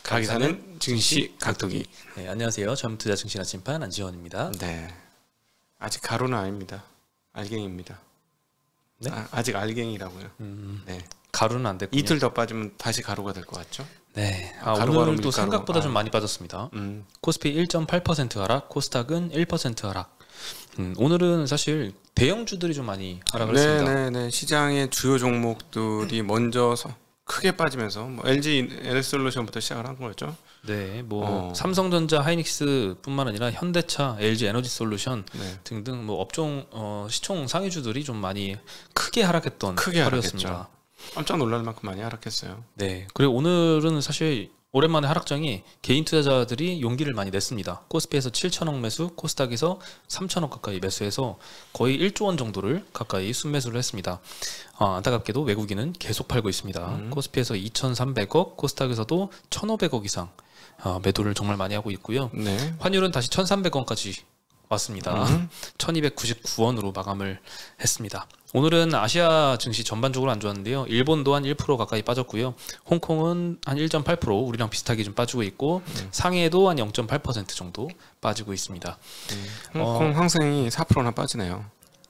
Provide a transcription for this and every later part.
가기사는 증시 각도기. 네, 안녕하세요. 전투자 증시 나침반 안지원입니다. 네, 아직 가로는 아닙니다. 알갱이입니다. 네? 아직 알갱이라고요. 네, 가루는 안 됐군요. 이틀 더 빠지면 다시 가로가 될 것 같죠? 네, 가루가루 오늘도 밀가루. 생각보다 좀 많이 빠졌습니다. 코스피 1.8% 하락, 코스닥은 1% 하락. 오늘은 사실 대형주들이 좀 많이 하락을 했습니다. 네. 시장의 주요 종목들이 먼저 크게 빠지면서 뭐 LG 에너지솔루션부터 시작을 한 거였죠. 네, 뭐 삼성전자, 하이닉스뿐만 아니라 현대차, LG 에너지솔루션 네. 등등 뭐 업종 시총 상위주들이 좀 많이 크게 하락했던 하루였습니다. 하락했죠. 깜짝 놀랄 만큼 많이 하락했어요. 네, 그리고 오늘은 사실 오랜만에 하락장이 개인 투자자들이 용기를 많이 냈습니다. 코스피에서 7천억 매수, 코스닥에서 3천억 가까이 매수해서 거의 1조 원 정도를 가까이 순매수를 했습니다. 안타깝게도 외국인은 계속 팔고 있습니다. 코스피에서 2,300억, 코스닥에서도 1,500억 이상 매도를 정말 많이 하고 있고요. 네. 환율은 다시 1,300원까지 왔습니다. 1,299원으로 마감을 했습니다. 오늘은 아시아 증시 전반적으로 안 좋았는데요. 일본도 한 1% 가까이 빠졌고요. 홍콩은 한 1.8%, 우리랑 비슷하게 좀 빠지고 있고 상해도 한 0.8% 정도 빠지고 있습니다. 홍콩 항생이 4%나 빠지네요.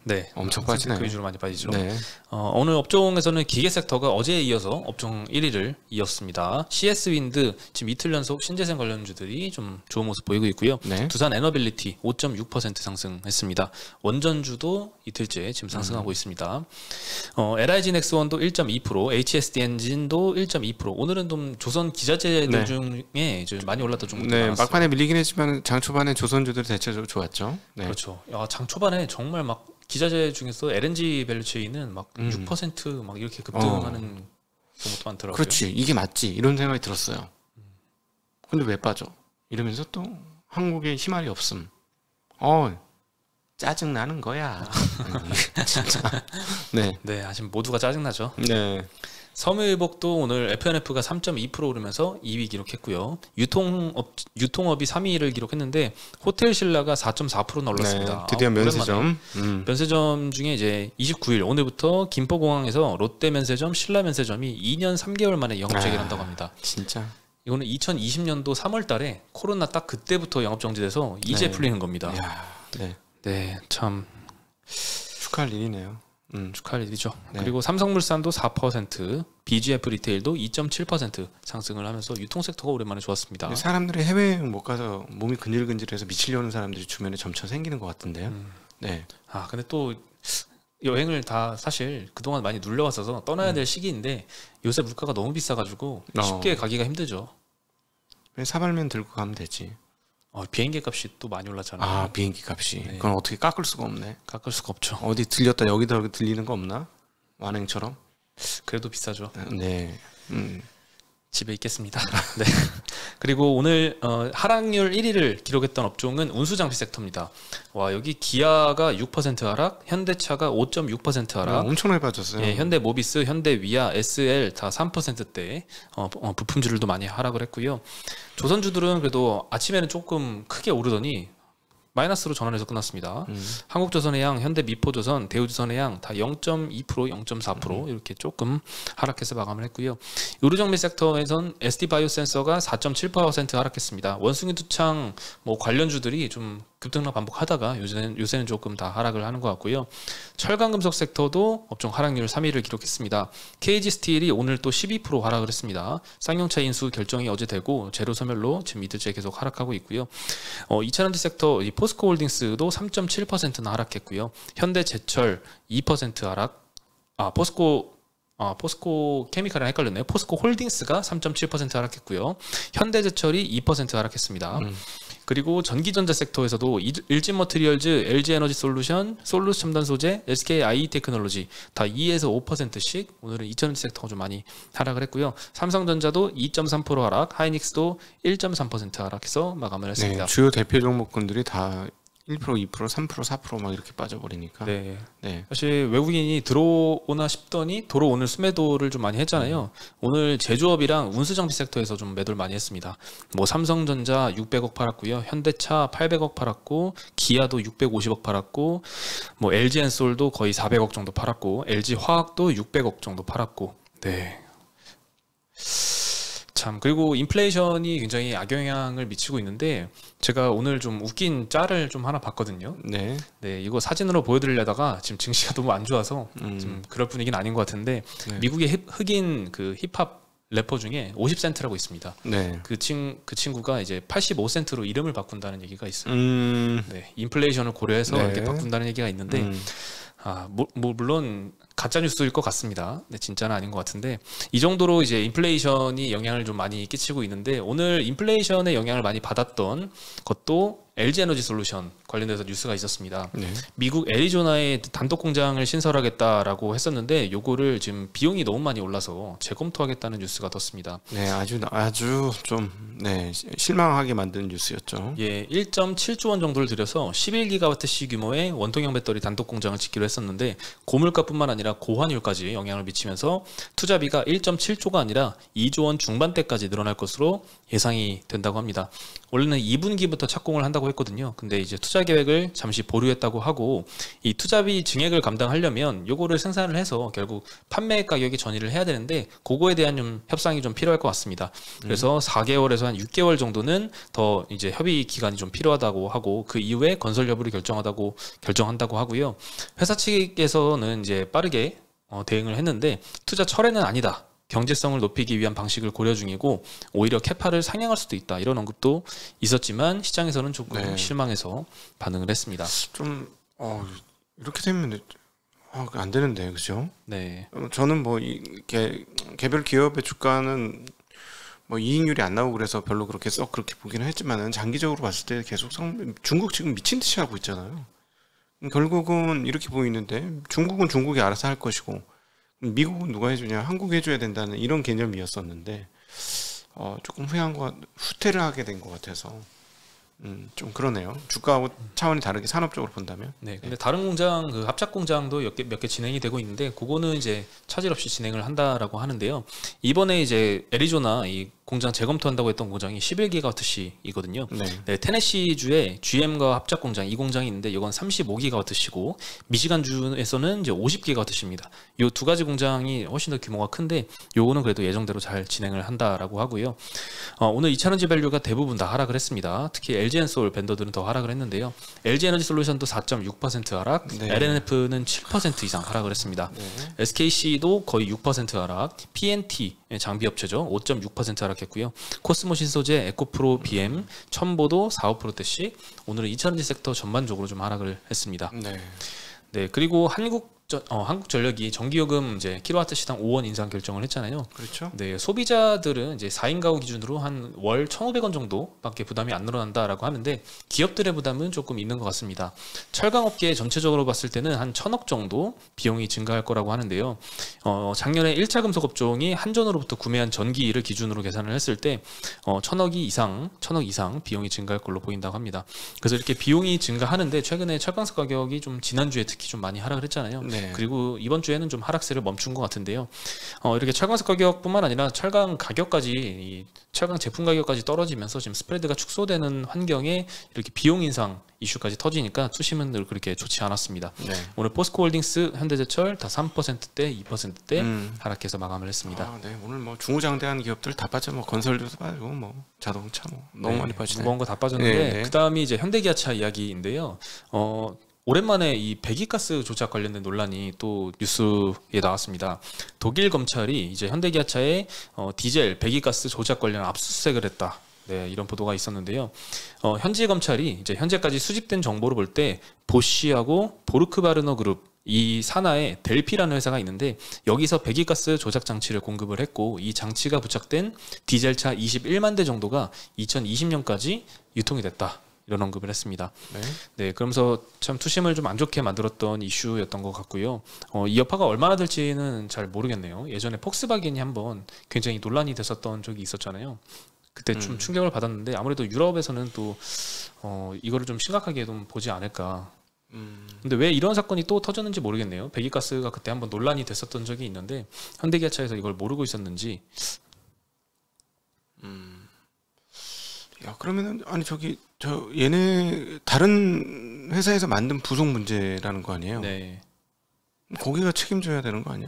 네, 엄청 빠지네요. 그 위주로 많이 빠지죠. 네. 오늘 업종에서는 기계 섹터가 어제에 이어서 업종 1위를 이었습니다. CS 윈드 지금 이틀 연속 신재생 관련주들이 좀 좋은 모습 보이고 있고요. 네. 두산 에너빌리티 5.6% 상승했습니다. 원전주도 이틀째 지금 상승하고 있습니다. LIG 넥스원도 1.2%, HSD 엔진도 1.2%. 오늘은 좀 조선 기자재들 중에 좀 많이 올랐던 종목들이 많았어요. 막판에 밀리긴 했지만 장 초반에 조선주들이 대체적으로 좋았죠. 네. 그렇죠. 장 초반에 정말 막 기자재 중에서 LNG 밸류체인은 막 6% 이렇게 급등하는 종목도 많더라고요. 그렇지, 이게 맞지 이런 생각이 들었어요. 근데 왜 빠져? 이러면서 또 한국에 희망이 없음. 짜증 나는 거야. 진짜. 네, 지금 모두가 짜증나죠. 네. 섬유유복도 오늘 FNF가 3.2% 오르면서 2위 기록했고요. 유통업이 3위를 기록했는데 호텔신라가 4.4%나 올랐습니다. 네, 드디어 면세점. 면세점 중에 이제 29일 오늘부터 김포공항에서 롯데면세점, 신라면세점이 2년 3개월 만에 영업재개를 한다고 합니다. 진짜. 이거는 2020년도 3월달에 코로나 딱 그때부터 영업정지돼서 이제 풀리는 겁니다. 네. 네, 참 축하할 일이네요. 축하할 일이죠. 네. 그리고 삼성물산도 4%, BGF 리테일도 2.7% 상승을 하면서 유통 섹터가 오랜만에 좋았습니다. 사람들이 해외여행 못 가서 몸이 근질근질해서 미치려는 사람들이 주변에 점차 생기는 것 같은데요. 네. 근데 또 여행을 다 사실 그동안 많이 눌려왔어서 떠나야 될 시기인데 요새 물가가 너무 비싸가지고 쉽게 가기가 힘들죠. 사발면 들고 가면 되지. 비행기 값이 또 많이 올랐잖아요. 비행기 값이. 네. 그건 어떻게 깎을 수가 없네. 깎을 수가 없죠. 어디 들렸다 여기다 들리는 거 없나? 완행처럼? 그래도 비싸죠. 네. 집에 있겠습니다. 네. 그리고 오늘 하락률 1위를 기록했던 업종은 운수장비 섹터입니다. 와, 여기 기아가 6% 하락, 현대차가 5.6% 하락. 엄청나게 빠졌어요. 예, 현대모비스, 현대위아, SL 다 3%대 부품주들도 많이 하락을 했고요. 조선주들은 그래도 아침에는 조금 크게 오르더니 마이너스로 전환해서 끝났습니다. 한국조선해양, 현대미포조선, 대우조선해양 다 0.2%, 0.4% 이렇게 조금 하락해서 마감을 했고요. 의료정밀 섹터에선 SD바이오센서가 4.7% 하락했습니다. 원숭이두창 관련주들이 좀 급등락 반복하다가 요새는 조금 다 하락을 하는 것 같고요. 철강금속 섹터도 업종 하락률 3위를 기록했습니다. KG스틸이 오늘 또 12% 하락을 했습니다. 쌍용차 인수 결정이 어제 되고 재료 소멸로 지금 이틀째 계속 하락하고 있고요. 2차전지 섹터 포스코홀딩스도 3.7%나 하락했고요. 현대제철 2% 하락. 포스코 케미칼이랑 헷갈렸네요. 포스코 홀딩스가 3.7% 하락했고요. 현대제철이 2% 하락했습니다. 그리고 전기전자 섹터에서도 일진머티리얼즈, LG에너지솔루션, 솔루스첨단소재, SKIE테크놀로지 다 2에서 5%씩 오늘은 2차전지 섹터가 좀 많이 하락을 했고요. 삼성전자도 2.3% 하락, 하이닉스도 1.3% 하락해서 마감을 했습니다. 네, 주요 대표 종목군들이 다 1%, 2%, 3%, 4% 막 이렇게 빠져버리니까. 네. 사실 외국인이 들어오나 싶더니 오늘 수매도를 좀 많이 했잖아요. 오늘 제조업이랑 운수장비 섹터에서 좀 매도를 많이 했습니다. 삼성전자 600억 팔았고요. 현대차 800억 팔았고, 기아도 650억 팔았고, LG엔솔도 거의 400억 정도 팔았고, LG화학도 600억 정도 팔았고. 네. 참 그리고 인플레이션이 굉장히 악영향을 미치고 있는데 제가 오늘 좀 웃긴 짤을 좀 하나 봤거든요. 네. 네, 이거 사진으로 보여드리려다가 지금 증시가 너무 안 좋아서 좀 그럴 분위기는 아닌 것 같은데 네. 미국의 흑인 그 힙합 래퍼 중에 50센트라고 있습니다. 네. 그 친구가 이제 85센트로 이름을 바꾼다는 얘기가 있어요. 네, 인플레이션을 고려해서 네. 이렇게 바꾼다는 얘기가 있는데 물론 가짜 뉴스일 것 같습니다. 네, 진짜는 아닌 것 같은데 이 정도로 이제 인플레이션이 영향을 좀 많이 끼치고 있는데 오늘 인플레이션의 영향을 많이 받았던 것도 LG 에너지 솔루션 관련돼서 뉴스가 있었습니다. 네. 미국 애리조나에 단독 공장을 신설하겠다라고 했었는데 요거를 지금 비용이 너무 많이 올라서 재검토하겠다는 뉴스가 떴습니다. 네, 아주 좀 실망하게 만든 뉴스였죠. 예, 1.7조 원 정도를 들여서 11기가와트시 규모의 원통형 배터리 단독 공장을 짓기로 했었는데 고물가뿐만 아니라 고환율까지 영향을 미치면서 투자비가 1.7조가 아니라 2조 원 중반대까지 늘어날 것으로 예상이 된다고 합니다. 원래는 2분기부터 착공을 한다고 했거든요. 근데 이제 투자 계획을 잠시 보류했다고 하고 이 투자비 증액을 감당하려면 요거를 생산을 해서 결국 판매 가격에 전이를 해야 되는데 그거에 대한 좀 협상이 좀 필요할 것 같습니다. 그래서 4개월에서 한 6개월 정도는 더 이제 협의 기간이 좀 필요하다고 하고 그 이후에 건설 여부를 결정한다고 하고요. 회사 측에서는 이제 빠르게 대응을 했는데 투자 철회는 아니다. 경제성을 높이기 위한 방식을 고려 중이고 오히려 캐파를 상향할 수도 있다 이런 언급도 있었지만 시장에서는 조금 실망해서 반응을 했습니다. 좀 이렇게 되면 안 되는데 그죠? 네. 저는 뭐 개별 기업의 주가는 뭐 이익률이 안 나오고 그래서 별로 그렇게 보기는 했지만은 장기적으로 봤을 때 계속 중국 지금 미친 듯이 하고 있잖아요. 결국은 이렇게 보이는데 중국은 중국이 알아서 할 것이고 미국은 누가 해주냐, 한국이 해줘야 된다는 이런 개념이었었는데 조금 후퇴를 하게 된 것 같아서 좀 그러네요. 주가하고 차원이 다르게 산업적으로 본다면. 네. 근데 다른 공장 그 합작 공장도 몇 개 진행이 되고 있는데 그거는 이제 차질 없이 진행을 한다라고 하는데요. 이번에 이제 애리조나 이 공장 재검토한다고 했던 공장이 11기가와트시이거든요. 네, 테네시주에 GM과 합작 공장 이 공장이 있는데 이건 35기가와트시고 미시간주에서는 이제 50기가와트시입니다. 이 두 가지 공장이 훨씬 더 규모가 큰데 요거는 그래도 예정대로 잘 진행을 한다라고 하고요. 오늘 2차전지 밸류가 대부분 다 하락을 했습니다. 특히 LG엔솔 밴더들은 더 하락을 했는데요. LG 에너지 솔루션도 4.6% 하락, LNF는 7% 이상 하락을 했습니다. SKC도 거의 6% 하락, PNT 장비 업체죠 5.6% 하락했고요. 코스모 신소재, 에코프로, BM, 첨보도 4~5%대씩 오늘은 2차전지 섹터 전반적으로 좀 하락을 했습니다. 네, 그리고 한국전력이 전기요금 이제 킬로와트 시당 5원 인상 결정을 했잖아요. 그렇죠. 네, 소비자들은 이제 4인 가구 기준으로 한 월 1,500원 정도밖에 부담이 안 늘어난다라고 하는데 기업들의 부담은 조금 있는 것 같습니다. 철강업계 전체적으로 봤을 때는 한 1,000억 정도 비용이 증가할 거라고 하는데요. 작년에 1차 금속 업종이 한전으로부터 구매한 전기를 기준으로 계산을 했을 때 1,000억 이상 비용이 증가할 걸로 보인다고 합니다. 그래서 이렇게 비용이 증가하는데 최근에 철강석 가격이 좀 지난주에 특히 좀 많이 하락을 했잖아요. 그리고 이번 주에는 좀 하락세를 멈춘 것 같은데요. 이렇게 철강석 가격뿐만 아니라 철강 제품 가격까지 떨어지면서 지금 스프레드가 축소되는 환경에 이렇게 비용 인상 이슈까지 터지니까 투심은 늘 그렇게 좋지 않았습니다. 오늘 포스코홀딩스, 현대제철 다 3%대, 2%대 하락해서 마감을 했습니다. 오늘 뭐 중후장대한 기업들 다 빠져, 뭐 건설도 빠지고, 뭐 자동차 너무 많이 빠지네. 무거운 거 다 빠졌는데 그 다음이 이제 현대기아차 이야기인데요. 오랜만에 이 배기가스 조작 관련된 논란이 또 뉴스에 나왔습니다. 독일 검찰이 이제 현대기아차의 디젤 배기가스 조작 관련 압수수색을 했다. 네, 이런 보도가 있었는데요. 현지 검찰이 이제 현재까지 수집된 정보를 볼 때 보쉬하고 보르크바르너 그룹 이 산하에 델피라는 회사가 있는데 여기서 배기가스 조작 장치를 공급을 했고 이 장치가 부착된 디젤차 21만 대 정도가 2020년까지 유통이 됐다. 이런 언급을 했습니다. 네, 그러면서 참 투심을 좀 안 좋게 만들었던 이슈였던 것 같고요. 이 여파가 얼마나 될지는 잘 모르겠네요. 예전에 폭스바겐이 한번 굉장히 논란이 됐었던 적이 있었잖아요. 그때 좀 충격을 받았는데 아무래도 유럽에서는 또 이거를 좀 심각하게 좀 보지 않을까. 근데 왜 이런 사건이 또 터졌는지 모르겠네요. 배기가스가 그때 한번 논란이 됐었던 적이 있는데 현대기아차에서 이걸 모르고 있었는지. 야, 그러면은 얘네 다른 회사에서 만든 부속 문제라는 거 아니에요? 네. 거기가 책임져야 되는 거 아니야?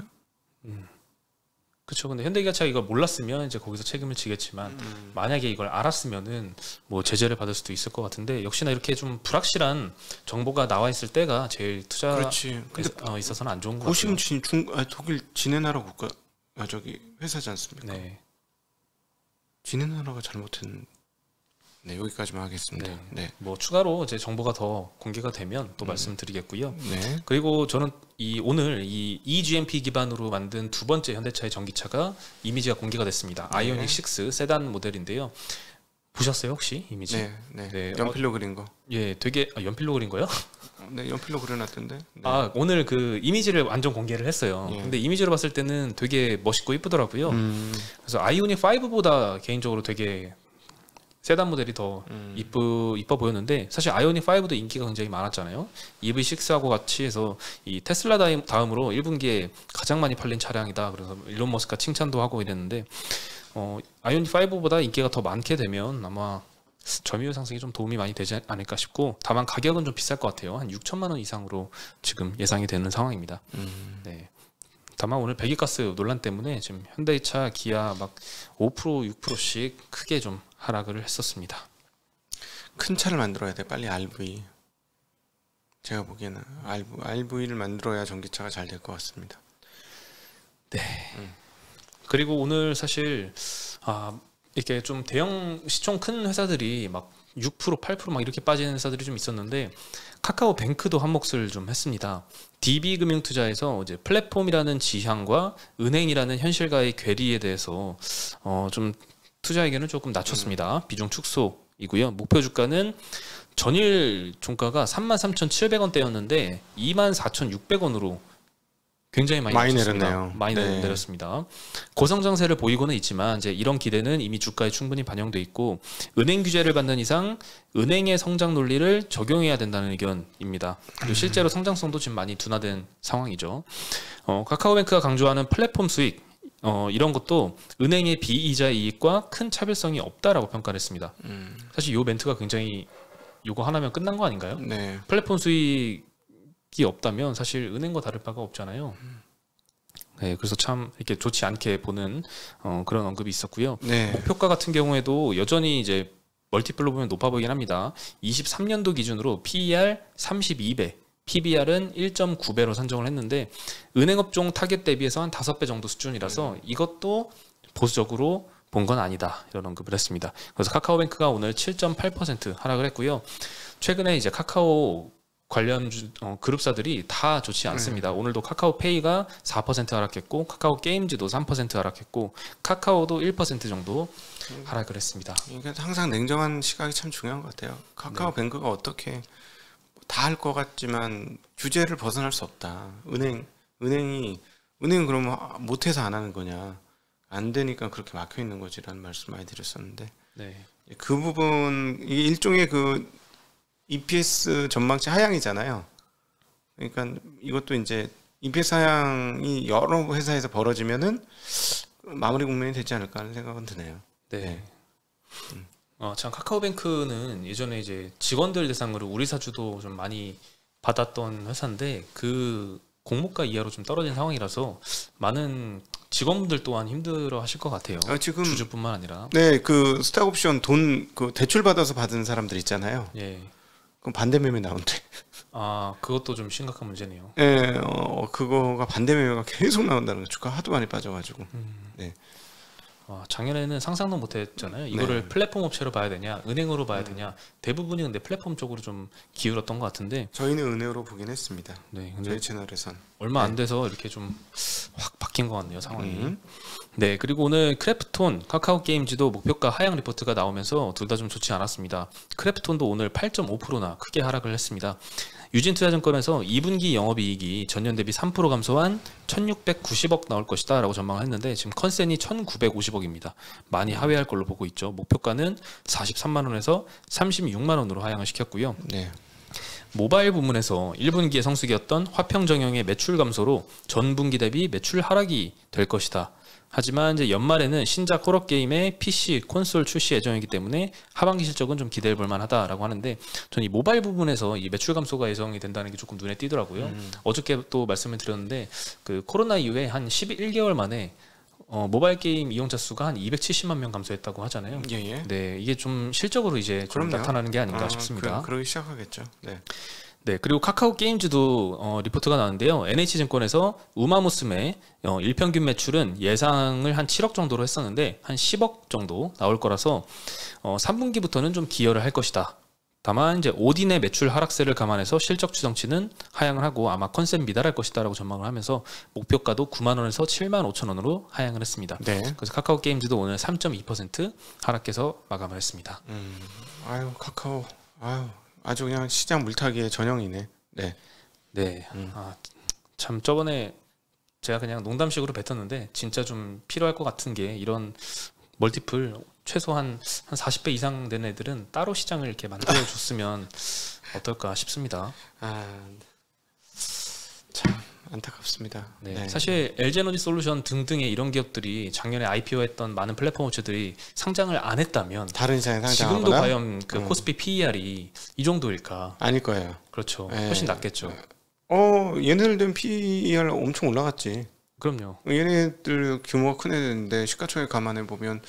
그렇죠. 근데 현대기아차가 이걸 몰랐으면 이제 거기서 책임을 지겠지만 만약에 이걸 알았으면은 뭐 제재를 받을 수도 있을 것 같은데 역시나 이렇게 좀 불확실한 정보가 나와 있을 때가 제일 투자 그렇지. 근데 있어서는 안 좋은 것 고심 같아요. 독일 지네나라 국가 저기 회사지 않습니까? 네. 지네나라가 잘못한 네 여기까지만 하겠습니다. 네. 네. 뭐 추가로 이제 정보가 더 공개가 되면 또 말씀드리겠고요. 네. 그리고 저는 오늘 이 eGMP 기반으로 만든 두 번째 현대차의 전기차가 이미지가 공개가 됐습니다. 아이오닉 6 세단 모델인데요. 보셨어요 혹시 이미지? 네, 네. 네. 연필로 그린 거. 예, 되게 연필로 그린 거요? 네, 연필로 그려놨던데. 네. 아 오늘 그 이미지를 완전 공개를 했어요. 예. 근데 이미지로 봤을 때는 되게 멋있고 이쁘더라고요. 그래서 아이오닉 5보다 개인적으로 되게 세단 모델이 더 이뻐 보였는데 사실 아이오닉 5도 인기가 굉장히 많았잖아요. EV6하고 같이 해서 이 테슬라 다음으로 1분기에 가장 많이 팔린 차량이다. 그래서 일론 머스크가 칭찬도 하고 이랬는데 아이오닉 5보다 인기가 더 많게 되면 아마 점유율 상승이 좀 도움이 많이 되지 않을까 싶고 다만 가격은 좀 비쌀 것 같아요. 한 6천만 원 이상으로 지금 예상이 되는 상황입니다. 네. 다만 오늘 배기가스 논란 때문에 지금 현대차, 기아 막 5% 6%씩 크게 좀 하락을 했었습니다. 큰 차를 만들어야 돼. 빨리 RV. 제가 보기에는 RV를 만들어야 전기차가 잘 될 것 같습니다. 네. 그리고 오늘 사실 이렇게 좀 대형 시총 큰 회사들이 막 6%, 8% 막 이렇게 빠지는 회사들이 좀 있었는데 카카오뱅크도 한 몫을 좀 했습니다. DB금융투자에서 이제 플랫폼이라는 지향과 은행이라는 현실과의 괴리에 대해서 좀 투자 의견을 조금 낮췄습니다. 비중 축소이고요. 목표 주가는 전일 종가가 33,700원대였는데 24,600원으로 굉장히 많이 내렸네요. 많이 네. 내렸습니다. 고성장세를 보이고는 있지만 이제 이런 기대는 이미 주가에 충분히 반영돼 있고 은행 규제를 받는 이상 은행의 성장 논리를 적용해야 된다는 의견입니다. 그리고 실제로 성장성도 지금 많이 둔화된 상황이죠. 카카오뱅크가 강조하는 플랫폼 수익 이런 것도 은행의 비이자 이익과 큰 차별성이 없다라고 평가를 했습니다. 사실 이 멘트가 굉장히 이거 하나면 끝난 거 아닌가요? 네. 플랫폼 수익이 없다면 사실 은행과 다를 바가 없잖아요. 네, 그래서 참 이렇게 좋지 않게 보는 그런 언급이 있었고요. 네. 목표가 같은 경우에도 여전히 이제 멀티플로 보면 높아 보이긴 합니다. 23년도 기준으로 PER 32배, PBR은 1.9배로 산정을 했는데 은행업종 타겟 대비해서 한 5배 정도 수준이라서 이것도 보수적으로 본 건 아니다 이런 언급을 했습니다. 그래서 카카오뱅크가 오늘 7.8% 하락을 했고요. 최근에 이제 카카오 관련 그룹사들이 다 좋지 않습니다. 오늘도 카카오페이가 4% 하락했고 카카오 게임즈도 3% 하락했고 카카오도 1% 정도 하락을 했습니다. 이게 항상 냉정한 시각이 참 중요한 것 같아요. 카카오뱅크가 어떻게 다 할 것 같지만 규제를 벗어날 수 없다. 은행은 그러면 못해서 안 하는 거냐? 안 되니까 그렇게 막혀 있는 거지라는 말씀 많이 드렸었는데 네. 그 부분 이게 일종의 그 EPS 전망치 하향이잖아요. 그러니까 이것도 이제 EPS 하향이 여러 회사에서 벌어지면은 마무리 국면이 되지 않을까 하는 생각은 드네요. 네. 참 카카오뱅크는 예전에 이제 직원들 대상으로 우리 사주도 좀 많이 받았던 회사인데 그 공모가 이하로 좀 떨어진 상황이라서 많은 직원분들 또한 힘들어 하실 것 같아요. 지금 주주뿐만 아니라. 네, 그 스탁옵션 돈 그 대출 받아서 받은 사람들 있잖아요. 예. 그럼 반대 매매 나온대. 그것도 좀 심각한 문제네요. 네, 그거가 반대 매매가 계속 나온다는 거. 주가 하도 많이 빠져가지고. 네. 작년에는 상상도 못했잖아요. 이거를 플랫폼 업체로 봐야 되냐, 은행으로 봐야 되냐. 대부분이 근데 플랫폼 쪽으로 좀 기울었던 것 같은데. 저희는 은행으로 보긴 했습니다. 네, 근데 저희 채널에선 얼마 안 돼서 이렇게 좀 확 바뀐 것 같네요 상황이. 네, 그리고 오늘 크래프톤, 카카오 게임즈도 목표가 하향 리포트가 나오면서 둘 다 좀 좋지 않았습니다. 크래프톤도 오늘 8.5%나 크게 하락을 했습니다. 유진투자증권에서 2분기 영업이익이 전년 대비 3% 감소한 1,690억 나올 것이다 라고 전망을 했는데 지금 컨센이 1,950억입니다. 많이 하회할 걸로 보고 있죠. 목표가는 43만 원에서 36만 원으로 하향을 시켰고요. 네. 모바일 부문에서 1분기의 성수기였던 화평정영의 매출 감소로 전분기 대비 매출 하락이 될 것이다. 하지만 이제 연말에는 신작 호러 게임의 PC, 콘솔 출시 예정이기 때문에 하반기 실적은 좀 기대해 볼 만하다라고 하는데 저는 이 모바일 부분에서 이 매출 감소가 예정이 된다는 게 조금 눈에 띄더라고요. 어저께 또 말씀을 드렸는데 그 코로나 이후에 한 11개월 만에 모바일 게임 이용자 수가 한 270만 명 감소했다고 하잖아요. 예. 네, 이게 좀 실적으로 이제 좀 그럼요. 나타나는 게 아닌가 싶습니다. 그러기 시작하겠죠. 네. 네, 그리고 카카오 게임즈도 리포트가 나왔는데요. NH증권에서 우마무스메 일평균 매출은 예상을 한 7억 정도로 했었는데 한 10억 정도 나올 거라서 3분기부터는 좀 기여를 할 것이다. 다만 이제 오딘의 매출 하락세를 감안해서 실적 추정치는 하향을 하고 아마 컨셉 미달할 것이다라고 전망을 하면서 목표가도 9만 원에서 7만 5천 원으로 하향을 했습니다. 네. 그래서 카카오 게임즈도 오늘 3.2% 하락해서 마감을 했습니다. 아유 카카오 아주 그냥 시장 물타기의 전형이네. 네. 네. 참 저번에 제가 그냥 농담식으로 뱉었는데 진짜 좀 필요할 것 같은 게 이런 멀티플 최소한 한 40배 이상 된 애들은 따로 시장을 이렇게 만들어 줬으면 어떨까 싶습니다. 참 안타깝습니다. 네. 네. 사실 LG에너지 솔루션 등등의 이런 기업들이 작년에 IPO했던 많은 플랫폼 업체들이 상장을 안 했다면 다른 시장에 상장하거나 지금도 과연 그 코스피 PER이 이 정도일까? 아닐 거예요. 그렇죠. 네. 훨씬 낮겠죠. 얘네들은 PER 엄청 올라갔지. 그럼요. 얘네들 규모가 큰 애들인데 시가총액 감안해 보면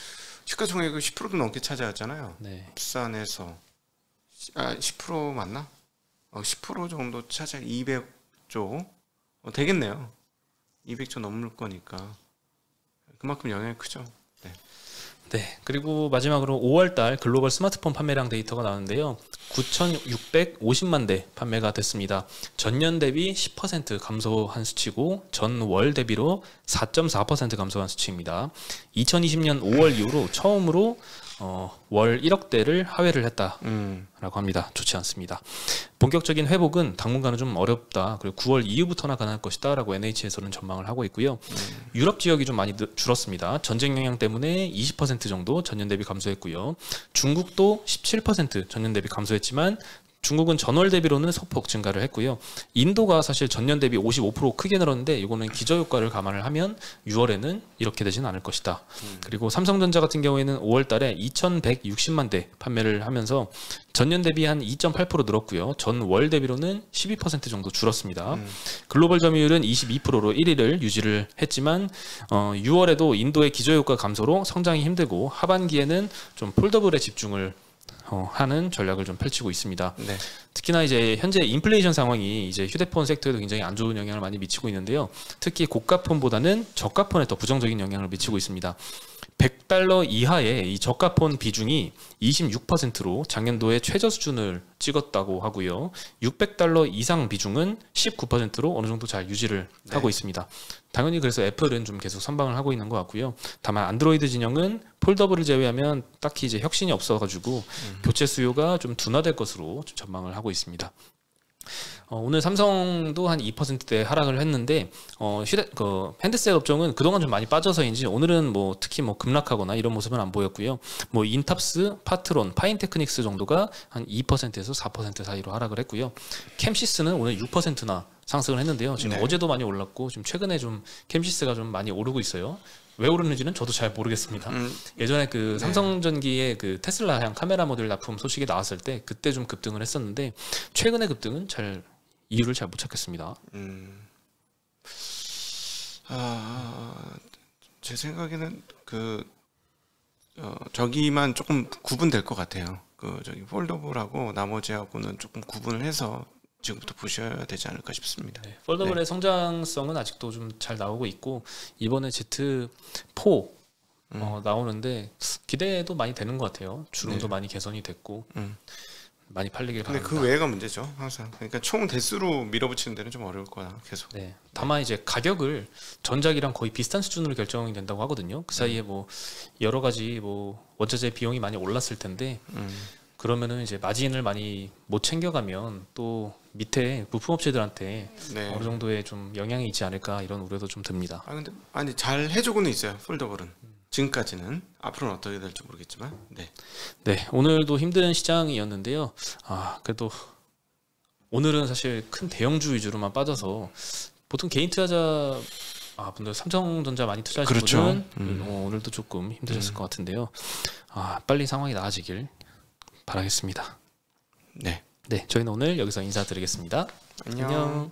시가총액을 10%도 넘게 차지하잖아요. 네. 부산에서 10% 맞나? 10% 정도 차지할 200조 되겠네요. 200조 넘을 거니까 그만큼 영향이 크죠. 네. 네. 그리고 마지막으로 5월달 글로벌 스마트폰 판매량 데이터가 나왔는데요. 9,650만 대 판매가 됐습니다. 전년 대비 10% 감소한 수치고 전월 대비로 4.4% 감소한 수치입니다. 2020년 5월 이후로 처음으로 월 1억 대를 하회를 했다라고 합니다. 좋지 않습니다. 본격적인 회복은 당분간은 좀 어렵다. 그리고 9월 이후부터나 가능할 것이다 라고 NH에서는 전망을 하고 있고요. 유럽 지역이 좀 많이 줄었습니다. 전쟁 영향 때문에 20% 정도 전년 대비 감소했고요. 중국도 17% 전년 대비 감소했지만 중국은 전월 대비로는 소폭 증가를 했고요. 인도가 사실 전년 대비 55% 크게 늘었는데 이거는 기저효과를 감안을 하면 6월에는 이렇게 되지는 않을 것이다. 그리고 삼성전자 같은 경우에는 5월 달에 2,160만 대 판매를 하면서 전년 대비 한 2.8% 늘었고요. 전월 대비로는 12% 정도 줄었습니다. 글로벌 점유율은 22%로 1위를 유지를 했지만 6월에도 인도의 기저효과 감소로 성장이 힘들고 하반기에는 좀 폴더블에 집중을 하는 전략을 좀 펼치고 있습니다. 네. 특히나 이제 현재 인플레이션 상황이 이제 휴대폰 섹터에도 굉장히 안 좋은 영향을 많이 미치고 있는데요. 특히 고가폰보다는 저가폰에 더 부정적인 영향을 미치고 있습니다. $100 이하의 이 저가폰 비중이 26%로 작년도에 최저 수준을 찍었다고 하고요. $600 이상 비중은 19%로 어느 정도 잘 유지를 하고 있습니다. 당연히 그래서 애플은 좀 계속 선방을 하고 있는 것 같고요. 다만 안드로이드 진영은 폴더블을 제외하면 딱히 이제 혁신이 없어가지고 교체 수요가 좀 둔화될 것으로 좀 전망을 하고 있습니다. 오늘 삼성도 한 2%대 하락을 했는데 핸드셋 업종은 그동안 좀 많이 빠져서인지 오늘은 뭐 특히 뭐 급락하거나 이런 모습은 안 보였고요. 뭐 인탑스, 파트론, 파인테크닉스 정도가 한 2%에서 4% 사이로 하락을 했고요. 캠시스는 오늘 6%나 상승을 했는데요. 지금 어제도 많이 올랐고 지금 최근에 좀 캠시스가 좀 많이 오르고 있어요. 왜 오르는지는 저도 잘 모르겠습니다. 예전에 그 삼성전기의 그 테슬라향 카메라 모듈 납품 소식이 나왔을 때 그때 좀 급등을 했었는데 최근의 급등은 이유를 잘 못 찾겠습니다. 제 생각에는 저기만 조금 구분될 것 같아요. 저기 폴더블하고 나머지하고는 조금 구분을 해서 지금부터 보셔야 되지 않을까 싶습니다. 네, 폴더블의 성장성은 아직도 좀 잘 나오고 있고 이번에 Z4 나오는데 기대도 많이 되는 것 같아요. 주름도 많이 개선이 됐고 많이 팔리길 바랍니다. 근데 그 외가 문제죠, 항상. 그러니까 총 대수로 밀어붙이는 데는 좀 어려울 거야, 계속. 네. 다만 이제 가격을 전작이랑 거의 비슷한 수준으로 결정이 된다고 하거든요. 그 사이에 뭐 여러 가지 뭐 원자재 비용이 많이 올랐을 텐데 그러면은 이제 마진을 많이 못 챙겨가면 또 밑에 부품업체들한테 어느 정도의 좀 영향이 있지 않을까 이런 우려도 좀 듭니다. 근데 잘 해주고는 있어요, 폴더블은. 지금까지는. 앞으로는 어떻게 될지 모르겠지만. 네, 오늘도 힘든 시장이었는데요. 그래도 오늘은 사실 큰 대형주 위주로만 빠져서 보통 개인 투자자 분들 삼성전자 많이 투자하시는 분들은 오늘도 조금 힘드셨을 것 같은데요. 빨리 상황이 나아지길 바라겠습니다. 네. 네, 저희는 오늘 여기서 인사드리겠습니다. 안녕.